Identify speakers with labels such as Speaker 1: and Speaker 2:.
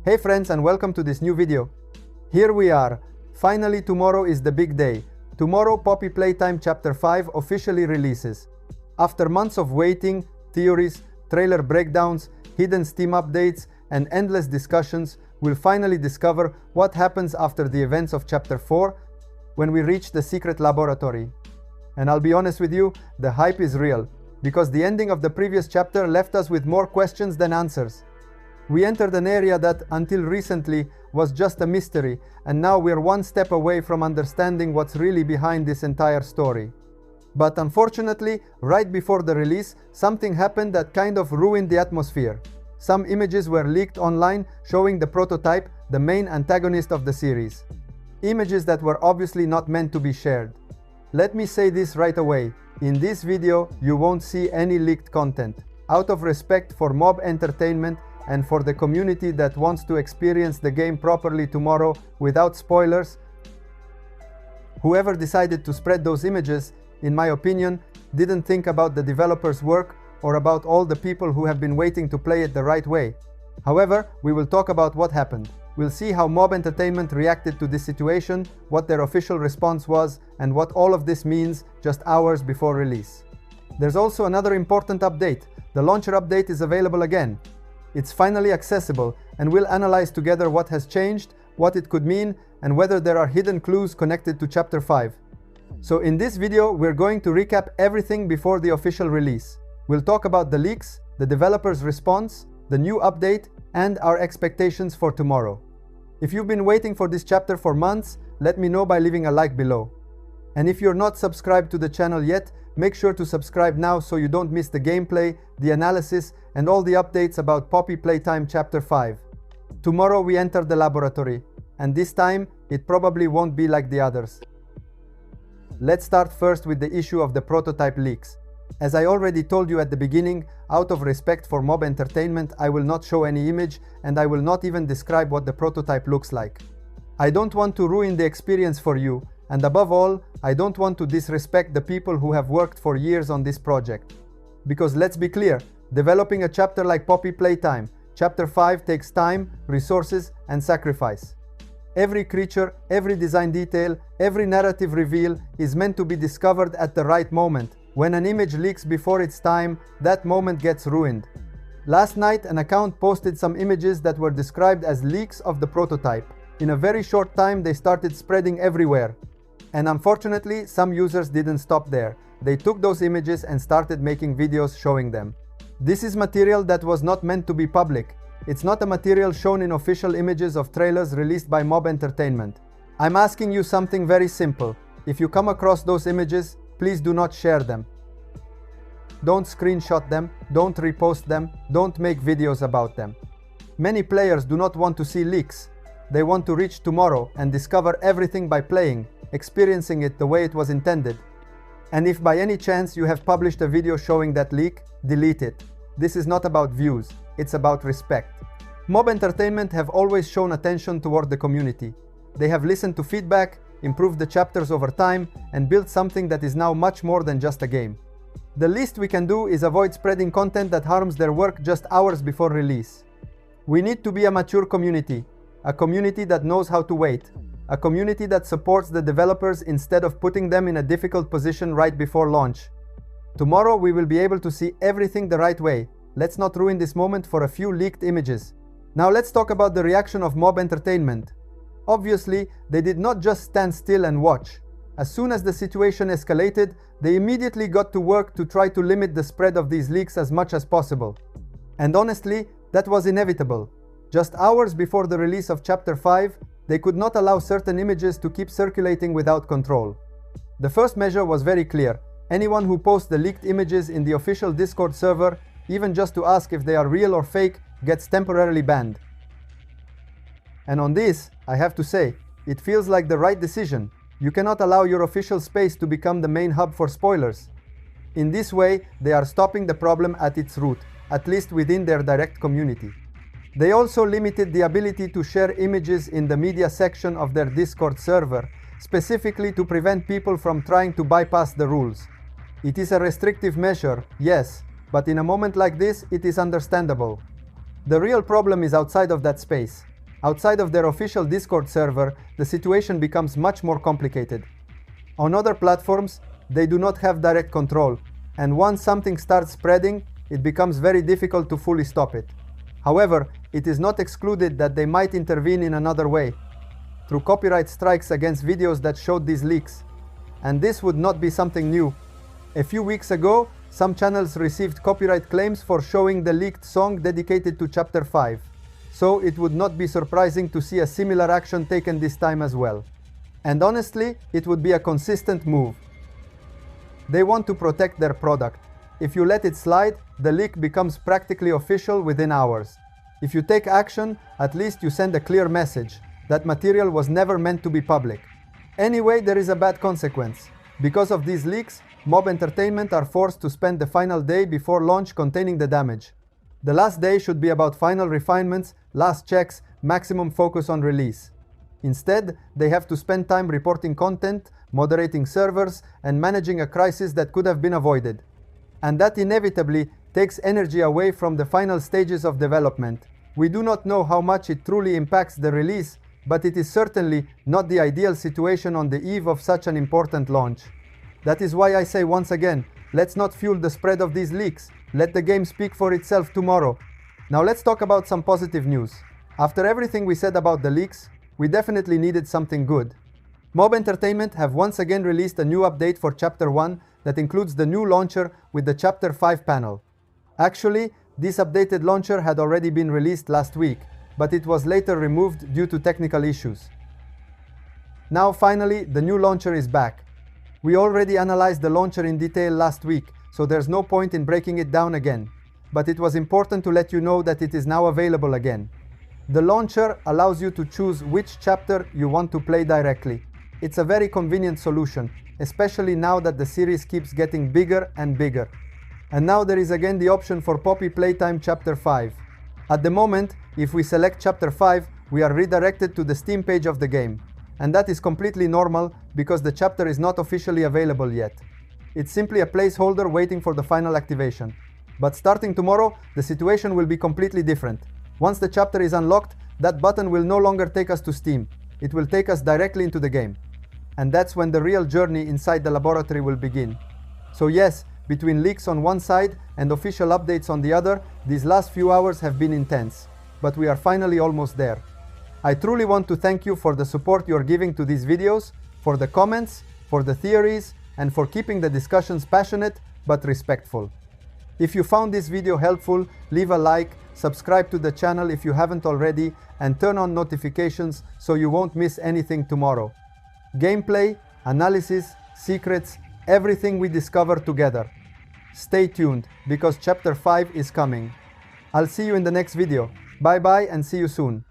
Speaker 1: Hey friends, and welcome to this new video. Here we are. Finally, tomorrow is the big day. Tomorrow Poppy Playtime Chapter 5 officially releases. After months of waiting, theories, trailer breakdowns, hidden Steam updates, and endless discussions, we'll finally discover what happens after the events of Chapter 4 when we reach the secret laboratory. And I'll be honest with you, the hype is real, because the ending of the previous chapter left us with more questions than answers. We entered an area that, until recently, was just a mystery, and now we're one step away from understanding what's really behind this entire story. But unfortunately, right before the release, something happened that kind of ruined the atmosphere. Some images were leaked online showing the prototype, the main antagonist of the series. Images that were obviously not meant to be shared. Let me say this right away. In this video, you won't see any leaked content. Out of respect for mob entertainment and for the community that wants to experience the game properly tomorrow without spoilers, whoever decided to spread those images, in my opinion, didn't think about the developers' work or about all the people who have been waiting to play it the right way. However, we will talk about what happened. We'll see how Mob Entertainment reacted to this situation, what their official response was, and what all of this means just hours before release. There's also another important update. The launcher update is available again. It's finally accessible, and we'll analyze together what has changed, what it could mean, and whether there are hidden clues connected to Chapter 5. So in this video, we're going to recap everything before the official release. We'll talk about the leaks, the developer's response, the new update, and our expectations for tomorrow. If you've been waiting for this chapter for months, let me know by leaving a like below. And if you're not subscribed to the channel yet, make sure to subscribe now so you don't miss the gameplay, the analysis, and all the updates about Poppy Playtime Chapter 5. Tomorrow we enter the laboratory, and this time it probably won't be like the others. Let's start first with the issue of the prototype leaks. As I already told you at the beginning, out of respect for Mob Entertainment, I will not show any image and I will not even describe what the prototype looks like. I don't want to ruin the experience for you, and above all, I don't want to disrespect the people who have worked for years on this project. Because let's be clear, developing a chapter like Poppy Playtime, Chapter 5 takes time, resources, and sacrifice. Every creature, every design detail, every narrative reveal is meant to be discovered at the right moment. When an image leaks before its time, that moment gets ruined. Last night, an account posted some images that were described as leaks of the prototype. In a very short time, they started spreading everywhere. And unfortunately, some users didn't stop there. They took those images and started making videos showing them. This is material that was not meant to be public. It's not a material shown in official images of trailers released by Mob Entertainment. I'm asking you something very simple. If you come across those images, please do not share them. Don't screenshot them, don't repost them, don't make videos about them. Many players do not want to see leaks. They want to reach tomorrow and discover everything by playing, experiencing it the way it was intended. And if by any chance you have published a video showing that leak, delete it. This is not about views, it's about respect. Mob Entertainment have always shown attention toward the community. They have listened to feedback, improved the chapters over time, and built something that is now much more than just a game. The least we can do is avoid spreading content that harms their work just hours before release. We need to be a mature community, a community that knows how to wait, a community that supports the developers instead of putting them in a difficult position right before launch. Tomorrow we will be able to see everything the right way. Let's not ruin this moment for a few leaked images. Now let's talk about the reaction of Mob Entertainment. Obviously, they did not just stand still and watch. As soon as the situation escalated, they immediately got to work to try to limit the spread of these leaks as much as possible. And honestly, that was inevitable. Just hours before the release of Chapter 5, they could not allow certain images to keep circulating without control. The first measure was very clear. Anyone who posts the leaked images in the official Discord server, even just to ask if they are real or fake, gets temporarily banned. And on this, I have to say, it feels like the right decision. You cannot allow your official space to become the main hub for spoilers. In this way, they are stopping the problem at its root, at least within their direct community. They also limited the ability to share images in the media section of their Discord server, specifically to prevent people from trying to bypass the rules. It is a restrictive measure, yes, but in a moment like this, it is understandable. The real problem is outside of that space. Outside of their official Discord server, the situation becomes much more complicated. On other platforms, they do not have direct control, and once something starts spreading, it becomes very difficult to fully stop it. However, it is not excluded that they might intervene in another way, through copyright strikes against videos that showed these leaks. And this would not be something new. A few weeks ago, some channels received copyright claims for showing the leaked song dedicated to Chapter 5. So it would not be surprising to see a similar action taken this time as well. And honestly, it would be a consistent move. They want to protect their product. If you let it slide, the leak becomes practically official within hours. If you take action, at least you send a clear message. That material was never meant to be public. Anyway, there is a bad consequence. Because of these leaks, Mob Entertainment are forced to spend the final day before launch containing the damage. The last day should be about final refinements, last checks, maximum focus on release. Instead, they have to spend time reporting content, moderating servers, and managing a crisis that could have been avoided. And that inevitably takes energy away from the final stages of development. We do not know how much it truly impacts the release, but it is certainly not the ideal situation on the eve of such an important launch. That is why I say once again, let's not fuel the spread of these leaks. Let the game speak for itself tomorrow. Now let's talk about some positive news. After everything we said about the leaks, we definitely needed something good. Mob Entertainment have once again released a new update for Chapter 1 that includes the new launcher with the Chapter 5 panel. Actually, this updated launcher had already been released last week, but it was later removed due to technical issues. Now finally, the new launcher is back. We already analyzed the launcher in detail last week, so there's no point in breaking it down again. But it was important to let you know that it is now available again. The launcher allows you to choose which chapter you want to play directly. It's a very convenient solution, especially now that the series keeps getting bigger and bigger. And now there is again the option for Poppy Playtime Chapter 5. At the moment, if we select Chapter 5, we are redirected to the Steam page of the game. And that is completely normal because the chapter is not officially available yet. It's simply a placeholder waiting for the final activation. But starting tomorrow, the situation will be completely different. Once the chapter is unlocked, that button will no longer take us to Steam. It will take us directly into the game. And that's when the real journey inside the laboratory will begin. So yes, between leaks on one side and official updates on the other, these last few hours have been intense. But we are finally almost there. I truly want to thank you for the support you are giving to these videos, for the comments, for the theories, and for keeping the discussions passionate but respectful. If you found this video helpful, leave a like, subscribe to the channel if you haven't already, and turn on notifications so you won't miss anything tomorrow. Gameplay, analysis, secrets, everything we discover together. Stay tuned, because Chapter 5 is coming. I'll see you in the next video. Bye bye and see you soon.